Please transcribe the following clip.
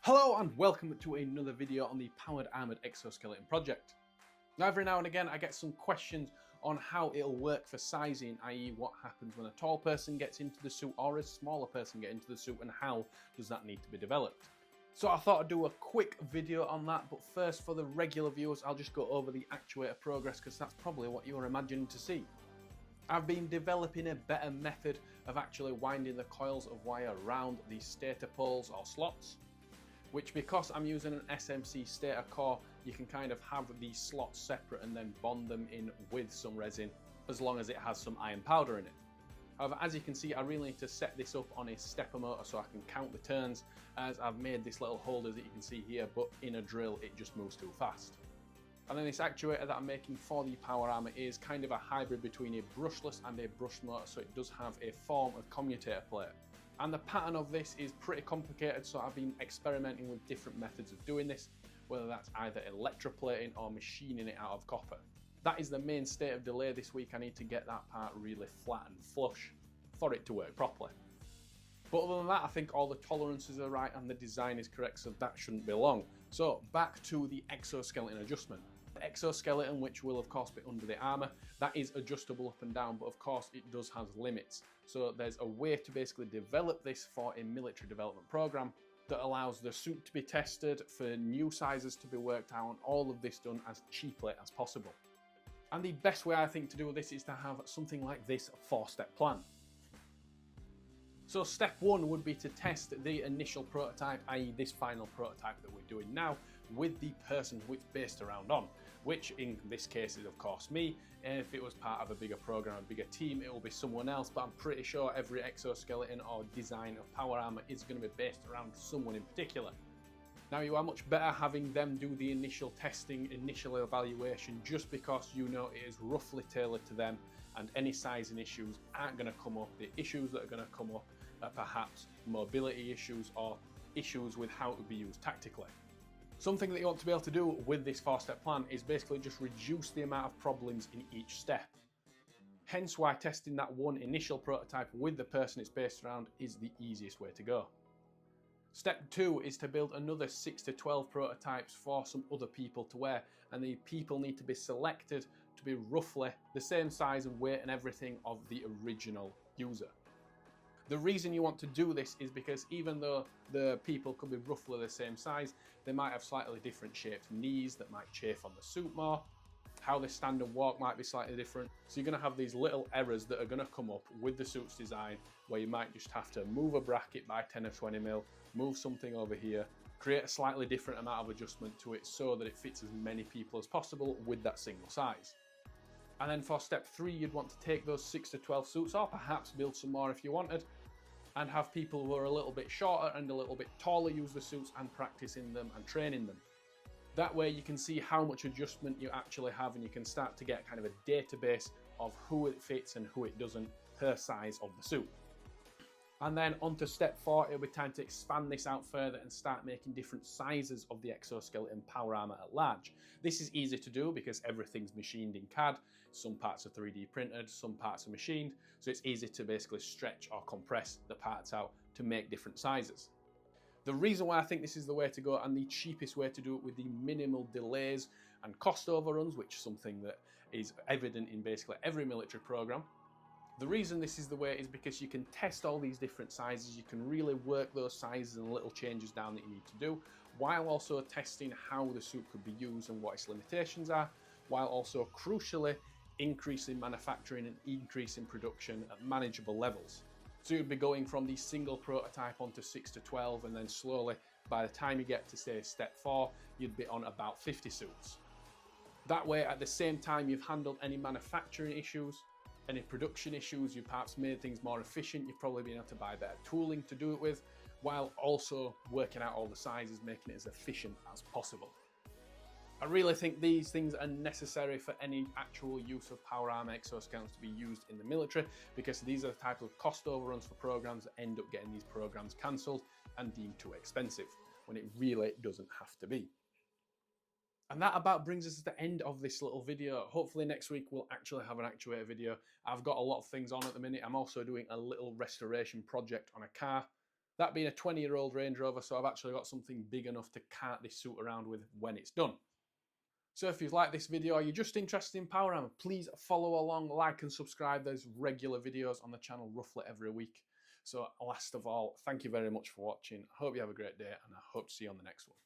Hello and welcome to another video on the Powered Armoured Exoskeleton project. Now every now and again I get some questions on how it'll work for sizing, i.e. what happens when a tall person gets into the suit or a smaller person gets into the suit and how does that need to be developed. So I thought I'd do a quick video on that, but first for the regular viewers I'll just go over the actuator progress because that's probably what you're imagining to see. I've been developing a better method of actually winding the coils of wire around the stator poles or slots, which because I'm using an SMC stator core, you can kind of have these slots separate and then bond them in with some resin as long as it has some iron powder in it. However, as you can see, I really need to set this up on a stepper motor so I can count the turns, as I've made this little holder that you can see here, but in a drill it just moves too fast. And then this actuator that I'm making for the Power Armour is kind of a hybrid between a brushless and a brushed motor, so it does have a form of commutator plate. And the pattern of this is pretty complicated, so I've been experimenting with different methods of doing this, whether that's either electroplating or machining it out of copper. That is the main state of delay this week. I need to get that part really flat and flush for it to work properly. But other than that, I think all the tolerances are right and the design is correct, so that shouldn't be long. So back to the exoskeleton adjustment. The exoskeleton, which will of course be under the armour, that is adjustable up and down, but of course it does have limits. So there's a way to basically develop this for a military development programme that allows the suit to be tested, for new sizes to be worked out, and all of this done as cheaply as possible. And the best way I think to do this is to have something like this 4-step plan. So step one would be to test the initial prototype, i.e. this final prototype that we're doing now, with the person who it's based around on, which in this case is of course me. And if it was part of a bigger program, a bigger team, it will be someone else, but I'm pretty sure every exoskeleton or design of Power Armour is going to be based around someone in particular. Now you are much better having them do the initial testing, initial evaluation, just because you know it is roughly tailored to them and any sizing issues aren't going to come up. The issues that are going to come up are perhaps mobility issues or issues with how it would be used tactically. Something that you want to be able to do with this 4-step plan is basically just reduce the amount of problems in each step. Hence why testing that one initial prototype with the person it's based around is the easiest way to go. Step 2 is to build another 6 to 12 prototypes for some other people to wear, and the people need to be selected to be roughly the same size and weight and everything of the original user. The reason you want to do this is because even though the people could be roughly the same size, they might have slightly different shaped knees that might chafe on the suit more. How they stand and walk might be slightly different. So you're going to have these little errors that are going to come up with the suit's design, where you might just have to move a bracket by 10 or 20 mil, move something over here, create a slightly different amount of adjustment to it so that it fits as many people as possible with that single size. And then for step 3, you'd want to take those 6 to 12 suits, or perhaps build some more if you wanted, and have people who are a little bit shorter and a little bit taller use the suits and practice in them and train in them. That way you can see how much adjustment you actually have, and you can start to get kind of a database of who it fits and who it doesn't per size of the suit. And then on to step 4, it'll be time to expand this out further and start making different sizes of the exoskeleton Power Armour at large. This is easy to do because everything's machined in CAD. Some parts are 3D printed, some parts are machined, so it's easy to basically stretch or compress the parts out to make different sizes. The reason why I think this is the way to go and the cheapest way to do it with the minimal delays and cost overruns, which is something that is evident in basically every military program. The reason this is the way is because you can test all these different sizes, you can really work those sizes and little changes down that you need to do, while also testing how the suit could be used and what its limitations are, while also crucially increasing manufacturing and increasing production at manageable levels. So you'd be going from the single prototype onto 6 to 12, and then slowly, by the time you get to say step 4, you'd be on about 50 suits. That way, at the same time, you've handled any manufacturing issues, any production issues, you've perhaps made things more efficient, you've probably been able to buy better tooling to do it with, while also working out all the sizes, making it as efficient as possible. I really think these things are necessary for any actual use of Power Armour exoskeletons to be used in the military, because these are the type of cost overruns for programs that end up getting these programs cancelled and deemed too expensive, when it really doesn't have to be. And that about brings us to the end of this little video. Hopefully next week we'll actually have an actuator video. I've got a lot of things on at the minute. I'm also doing a little restoration project on a car. That being a 20-year-old Range Rover, so I've actually got something big enough to cart this suit around with when it's done. So if you've liked this video or you're just interested in Power Armour, please follow along, like and subscribe. There's regular videos on the channel roughly every week. So last of all, thank you very much for watching. I hope you have a great day and I hope to see you on the next one.